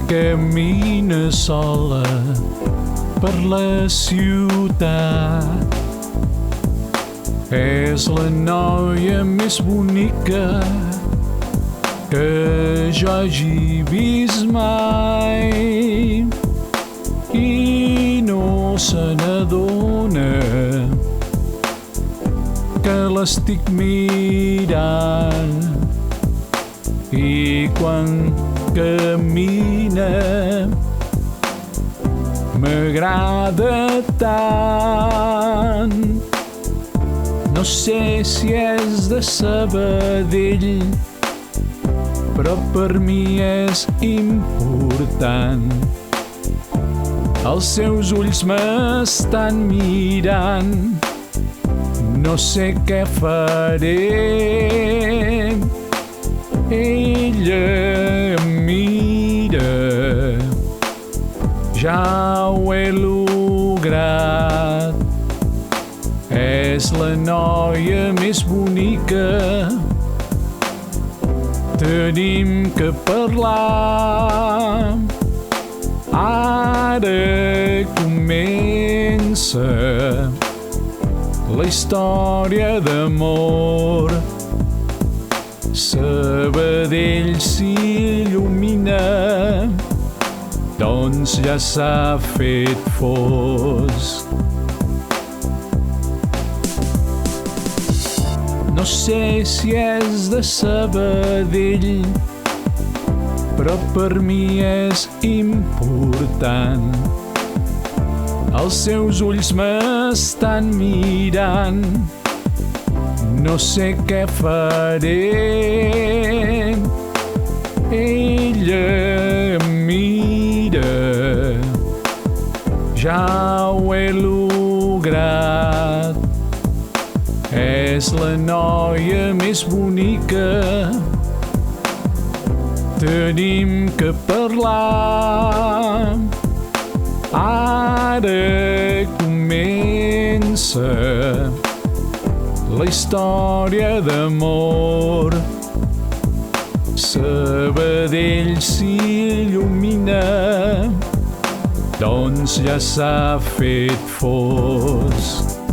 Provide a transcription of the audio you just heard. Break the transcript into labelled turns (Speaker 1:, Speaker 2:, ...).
Speaker 1: camina sola per la ciutat. És la noia més bonica que jo hagi vist mai i no se n'adona que l'estic mirant, i quan camina m'agrada tant. No sé si és de Sabadell, però per mi és important. Els seus ulls m'estan mirant, no sé què faré. Ella em mira, ja ho he lograt. És la noia més bonica, tenim que parlar. Ara comença la història d'amor. Sabadell s'il·lumina, doncs ja s'ha fet fosc. No sé si és de Sabadell, però per mi és important. Els seus ulls m'estan mirant, no sé què faré. Ella em mira, ja ho he lograt. És la noia més bonica, tenim que parlar. Ara comença la història d'amor. Sabadell s'il·lumina, doncs ja s'ha fet fosc.